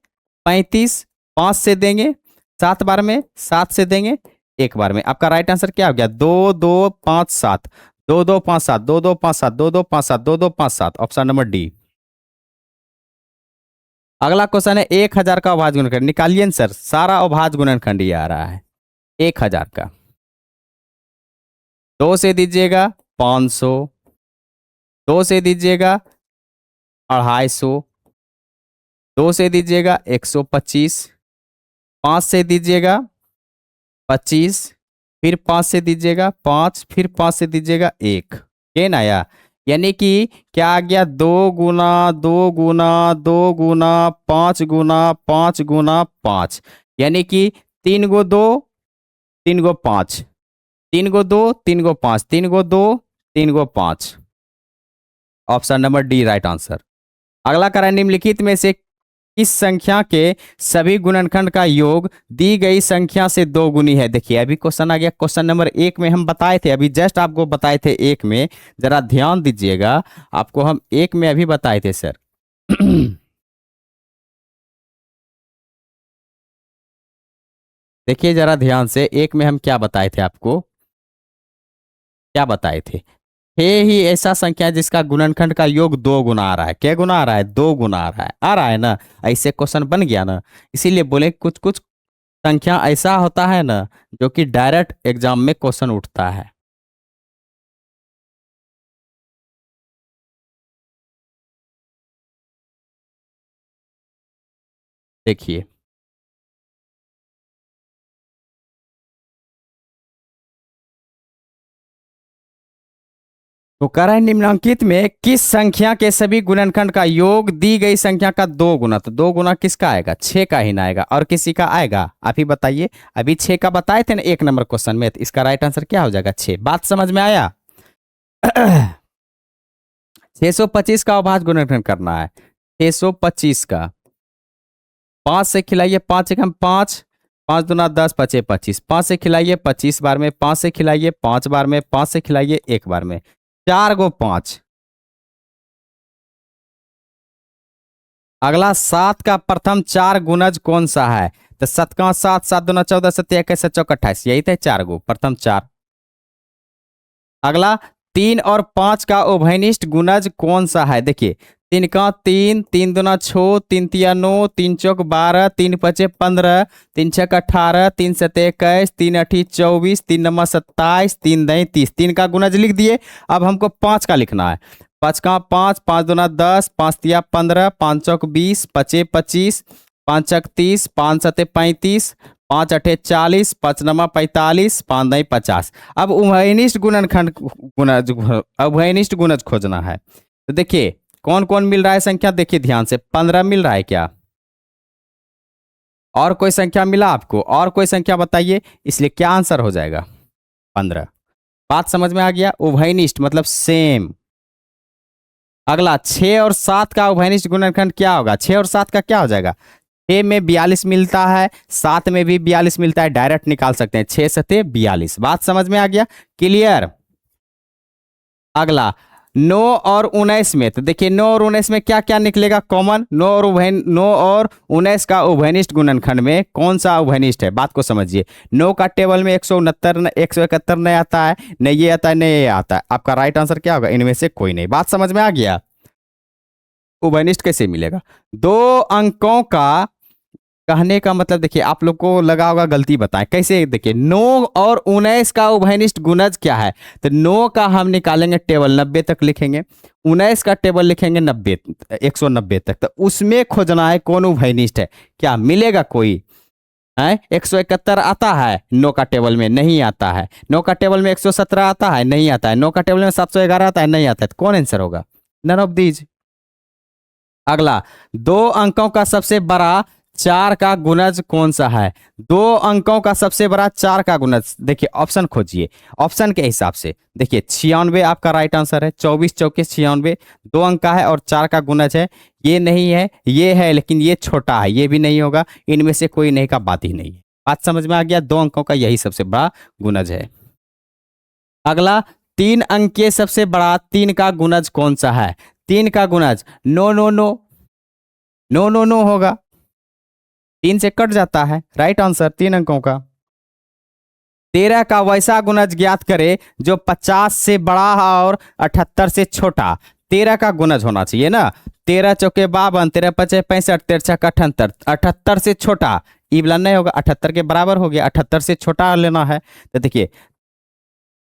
35, 5 से देंगे 7 बार में, 7 से देंगे 1 बार में। आपका राइट आंसर क्या हो गया 2 2 5 7, 2 2 5 7, 2 2 5 7, 2 2 5 7, 2 2 5 7, ऑप्शन नंबर डी। अगला क्वेश्चन है 1000 का अभाज्य गुणनखंड, निकालिए न सर, सारा अभाज्य गुणनखंड ये आ रहा है 1000 का। 2 से दीजिएगा 500, 2 से दीजिएगा 250, 2 से दीजिएगा 125, 5 से दीजिएगा 25, फिर 5 से दीजिएगा 5, फिर 5 से दीजिएगा 1, केन आया, यानी कि क्या आ गया 2 गुना 2 गुना 2 गुना 5 गुना 5 गुना 5, यानी कि 3 गो 2 3 गो 5, 3 गो 2 3 गो 5, 3 गो 2 3 गो 5, option number D right answer. अगला करें, निम्नलिखित में से किस संख्या के सभी गुणनखंड का योग दी गई संख्या से 2 गुनी है। देखिए अभी क्वेश्चन आ गया, क्वेश्चन नंबर 1 में हम बताए थे, अभी जस्ट आपको बताए थे 1 में, जरा ध्यान दीजिएगा, आपको हम 1 में अभी बताए थे सर। देखिए जरा ध्यान से, 1 में हम क्या बताए थे आपको, क्या बताए थे, है ही ऐसा संख्या जिसका गुणनखंड का योग 2 गुना आ रहा है। क्या गुना आ रहा है 2 गुना आ रहा है ना, ऐसे क्वेश्चन बन गया ना, इसीलिए बोले कुछ कुछ संख्या ऐसा होता है ना जो कि डायरेक्ट एग्जाम में क्वेश्चन उठता है। देखिए तो कह रहा है निम्नलिखित में किस संख्या के सभी गुणनखंड का योग दी गई संख्या का 2 गुना, तो 2 गुना किसका आएगा 6 का ही ना आएगा, और किसी का आएगा आप ही बताइए। अभी 6 का बताए थे ना 1 नंबर क्वेश्चन में, तो इसका राइट आंसर क्या हो जाएगा 6। बात समझ में आया। 625 का अभाज्य गुणनखंड करना है, 625 का 5 से खिलाइए, 5 एकम 5, 5 दूना 10 पचे 25, 5 से खिलाइए 25 बार में, 5 से खिलाइए 5 बार में, 5 से खिलाइए 1 बार में, 4 गो 5। अगला 7 का प्रथम 4 गुणज कौन सा है, तो 7 का 7, 7 दूना 14, 7 21 चौक 28, यही थे 4 गो प्रथम 4। अगला 3 और 5 का उभयनिष्ठ गुणज कौन सा है, देखिए 3 का 3, 3 दूना 6, 3 तिया 9, 3 चौक 12, 3 पचे 15, 3 छक 18, 3 सत 21, 3 अठी 24, 3 नमा 27, 3 दही 30, 3 का गुणज लिख दिए। अब हमको 5 का लिखना है, 5 का 5, 5 दूना 10, 5 तिया 15, 5 चौक 20, पचे 25, 5 चक 30, 5 सते 35, 5 अठे 40, 5 नमा 45, 5 दही 50। अब उभयनिष्ठ गुणनखंड गुणज उभयनिष्ठ गुणज खोजना है, तो देखिए कौन कौन मिल रहा है संख्या, देखिए ध्यान से, 15 मिल रहा है क्या, और कोई संख्या मिला आपको, और कोई संख्या बताइए, इसलिए क्या आंसर हो जाएगा 15। बात समझ में आ गया, उभयनिष्ठ मतलब सेम। अगला 6 और 7 का उभयनिष्ठ गुणनखंड क्या होगा, 6 और 7 का क्या हो जाएगा, 6 में 42 मिलता है, 7 में भी 42 मिलता है, डायरेक्ट निकाल सकते हैं, 6 सते 42। बात समझ में आ गया, क्लियर। अगला 9 और 19 में, तो देखिए 9 और 19 में क्या क्या निकलेगा कॉमन, 9 और 19 का उभयनिष्ठ गुणनखंड में कौन सा उभयनिष्ठ है, बात को समझिए। 9 का टेबल में 171 नहीं आता है, नहीं ये आता है, नहीं ये आता है, आपका राइट आंसर क्या होगा, इनमें से कोई नहीं। बात समझ में आ गया। उभयनिष्ठ कैसे मिलेगा, 2 अंकों का कहने का मतलब, देखिए आप लोग को लगा होगा गलती, बताएं कैसे। देखिए 9 और 19 का उभयनिष्ठ गुणज क्या है, तो 9 का हम निकालेंगे टेबल 90 तक लिखेंगे, 19 का टेबल लिखेंगे 90 190 तक, तो उसमें खोजना है कौन उभयनिष्ठ है, क्या मिलेगा कोई है। 171 आता है 9 का टेबल में, नहीं आता है। 9 का टेबल में 117 आता है, नहीं आता है। 9 का टेबल में 711 आता है, नहीं आता है। तो कौन आंसर होगा, नन ऑफ दीज। अगला, 2 अंकों का सबसे बड़ा 4 का गुणज कौन सा है, 2 अंकों का सबसे बड़ा 4 का गुणज, देखिए ऑप्शन खोजिए, ऑप्शन के हिसाब से देखिए 96 आपका राइट आंसर है, 24 चौकीस 96, 2 अंक का है और 4 का गुणज है, ये नहीं है, ये है लेकिन ये छोटा है, ये भी नहीं होगा, इनमें से कोई नहीं का बात ही नहीं है। बात समझ में आ गया, 2 अंकों का यही सबसे बड़ा गुणज है। अगला, 3 अंक के सबसे बड़ा 3 का गुणज कौन सा है, 3 का गुणज, no no no no no no होगा, 3 से कट जाता है, राइट आंसर 3 अंकों का। 13 का वैसा गुणज ज्ञात करे जो 50 से बड़ा और 78 से छोटा, 13 का गुणज होना चाहिए ना, 13 चौके 52, 13 पचे 65, 13 छक 78, 78 से छोटा, ई वाला नहीं होगा, 78 के बराबर हो गया, 78 से छोटा लेना है। तो देखिए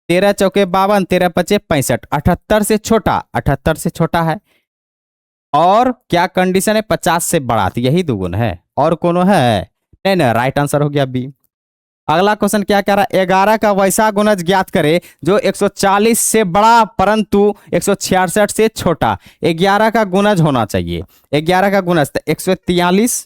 13 चौके 52, 13 पचे 65, 78 से छोटा, 78 से छोटा है, और क्या कंडीशन है, 50 से बड़ा, तो यही दुगुन है, और कोनो है नहीं ना, राइट आंसर हो गया बी। अगला क्वेश्चन क्या कह रहा है, 11 का वैसा गुणज ज्ञात करे जो 140 से बड़ा परंतु 166 से छोटा, 11 का गुणज होना चाहिए, 11 का गुणज 143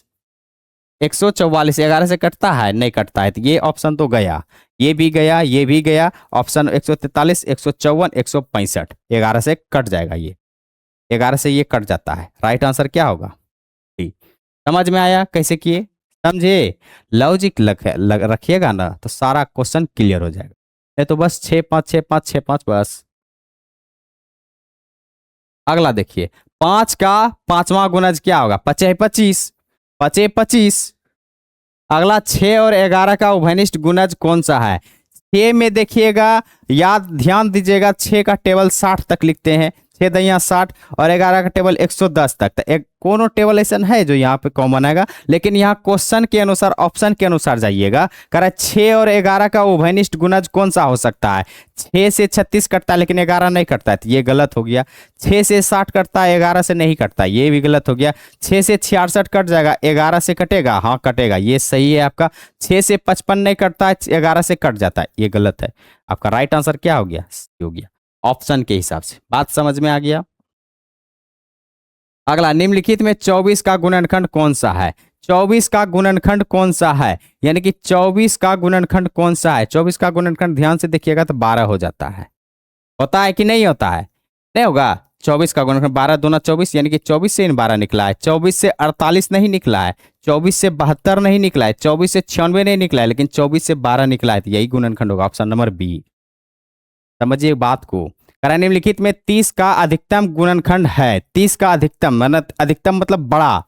144, 11 से कटता है, नहीं कटता है, तो ये ऑप्शन तो गया, ये भी गया, ये भी गया, ऑप्शन 143 154 165, 11 से कट जाएगा, ये 11 से ये कट जाता है, राइट आंसर क्या होगा, समझ में आया कैसे किए, समझे, लॉजिक रखिएगा ना तो सारा क्वेश्चन क्लियर हो जाएगा, नहीं तो बस 6 5 6 5 6 5 बस। अगला देखिए, 5 का 5वां गुणज क्या होगा, 5 25, 5 25। अगला, 6 और 11 का उभयनिष्ठ गुणज कौन सा है, 6 में देखिएगा, याद ध्यान दीजिएगा, 6 का टेबल 60 तक लिखते हैं, 6 दहिया 60, और 11 का टेबल 110 तक, तो एक कोनो टेबल ऐसा है जो यहाँ पे कॉमन आएगा, लेकिन यहाँ क्वेश्चन के अनुसार ऑप्शन के अनुसार जाइएगा, कह रहा है 6 और 11 का उभयनिष्ठ गुणज कौन सा हो सकता है, 6 से 36 कटता है लेकिन 11 नहीं कटता है, तो ये गलत हो गया, 6 से 60 कटता है 11 से नहीं कटता, ये भी गलत हो गया, 6 से 66 कट जाएगा 11 से कटेगा, हाँ कटेगा, ये सही है आपका, 6 से 55 नहीं कटता है 11 से कट जाता है, ये गलत है, आपका राइट आंसर क्या हो गया, हो गया ऑप्शन के हिसाब से। बात समझ में आ गया। अगला, निम्नलिखित में 24 का गुणनखंड कौन सा है, 24 का गुणनखंड कौन सा है, यानी कि 24 का गुणनखंड कौन सा है, 24 का गुणनखंड ध्यान से देखिएगा तो 12 हो जाता है, होता है कि नहीं होता है, नहीं होगा, 24 का गुणनखंड 12 दूना 24, यानी कि 24 से इन 12 निकला है, 24 से 48 नहीं निकला है, 24 से 72 नहीं निकला है, 24 से 96 नहीं निकला है, लेकिन 24 से 12 निकला है, तो यही गुणनखंड होगा, ऑप्शन नंबर बी। समझिए बात को, करा निम्नलिखित में 30 का अधिकतम गुणनखंड है, 30 का अधिकतम अधिकतम मतलब बड़ा,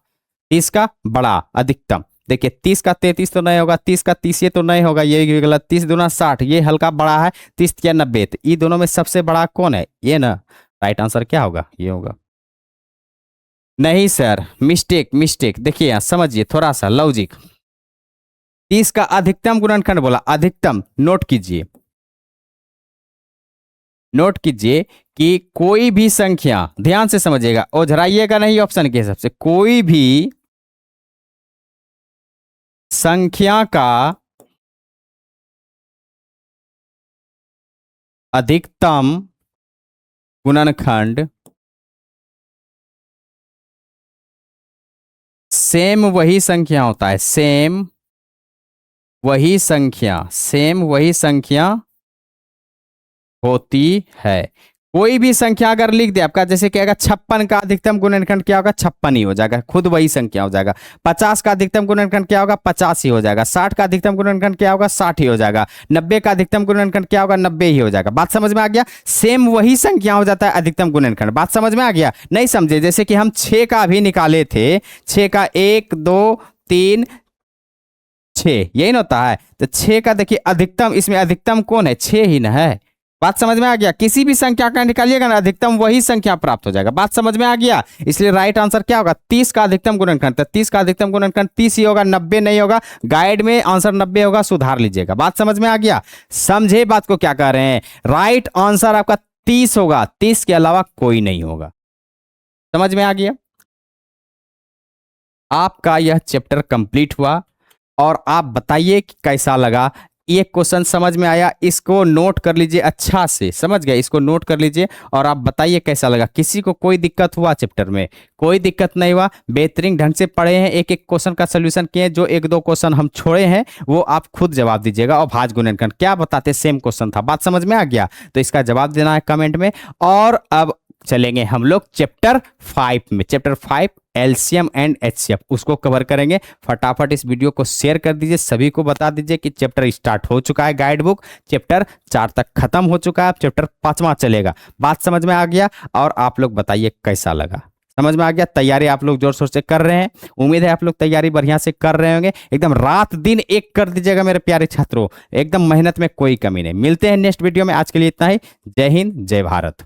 30 का बड़ा अधिकतम, देखिए 30 का 33 तो नहीं होगा, 30 का 30 ये तो नहीं होगा, ये भी गलत, 30 दूना 60, ये हल्का बड़ा है, 30 या 90, तो ये दोनों में सबसे बड़ा कौन है, ये ना, राइट आंसर क्या होगा, ये होगा। नहीं सर, मिस्टेक मिस्टेक, देखिए यहाँ समझिए थोड़ा सा लॉजिक, 30 का अधिकतम गुणनखंड बोला, अधिकतम, नोट कीजिए, नोट कीजिए कि कोई भी संख्या, ध्यान से समझिएगा, ओझराइएगा नहीं ऑप्शन के हिसाब से, कोई भी संख्या का अधिकतम गुणनखंड सेम वही संख्या होता है, सेम वही संख्या, सेम वही संख्या होती है, कोई भी संख्या अगर लिख दे आपका, जैसे कि अगर 56 का अधिकतम गुणनखंड क्या होगा, 56 ही हो जाएगा, खुद वही संख्या हो जाएगा। 50 का अधिकतम गुणनखंड क्या होगा, 50 ही हो जाएगा। 60 का अधिकतम गुणनखंड क्या होगा, 60 ही हो जाएगा। 90 का अधिकतम गुणनखंड क्या होगा, 90 ही हो जाएगा। बात समझ में आ गया? सेम वही संख्या हो जाता है अधिकतम गुणनखंड। बात समझ में आ गया? नहीं समझे? जैसे कि हम 6 का अभी निकाले थे, 6 का 1 2 3 6 यही ना होता है। तो 6 का देखिए अधिकतम, इसमें अधिकतम कौन है, 6 ही ना है। बात समझ में आ गया? किसी भी संख्या का निकालिएगा ना, अधिकतम वही संख्या प्राप्त हो जाएगा। बात समझ में आ गया? इसलिए राइट आंसर क्या होगा, 30 का अधिकतम गुणनखंड। तो 30 का अधिकतम गुणनखंड 30 ही होगा, 90 नहीं होगा। गाइड में आंसर 90 होगा, सुधार लीजिएगा। बात समझ में आ गया? समझे बात को क्या कह रहे हैं? राइट आंसर आपका 30 होगा, 30 के अलावा कोई नहीं होगा। समझ में आ गया? आपका यह चैप्टर कंप्लीट हुआ और आप बताइए कि कैसा लगा। ये क्वेश्चन समझ में आया? इसको नोट कर लीजिए अच्छा से, समझ गए? इसको नोट कर लीजिए और आप बताइए कैसा लगा। किसी को कोई दिक्कत हुआ चैप्टर में? कोई दिक्कत नहीं हुआ, बेहतरीन ढंग से पढ़े हैं। एक एक क्वेश्चन का सोल्यूशन किए, जो एक दो क्वेश्चन हम छोड़े हैं वो आप खुद जवाब दीजिएगा। और भाज्य गुणनखंड क्या बताते, सेम क्वेश्चन था। बात समझ में आ गया? तो इसका जवाब देना है कमेंट में। और अब चलेंगे हम लोग चैप्टर 5 में। चैप्टर 5 एलसीएम एंड एचसीएफ, उसको कवर करेंगे। फटाफट इस वीडियो को शेयर कर दीजिए, सभी को बता दीजिए कि चैप्टर स्टार्ट हो चुका है। गाइड बुक चैप्टर 4 तक खत्म हो चुका है, चैप्टर 5वां चलेगा। बात समझ में आ गया? और आप लोग बताइए कैसा लगा। समझ में आ गया? तैयारी आप लोग जोर शोर से कर रहे हैं, उम्मीद है आप लोग तैयारी बढ़िया से कर रहे होंगे। एकदम रात दिन एक कर दीजिएगा मेरे प्यारे छात्रों, एकदम मेहनत में कोई कमी नहीं। मिलते हैं नेक्स्ट वीडियो में, आज के लिए इतना ही। जय हिंद, जय भारत।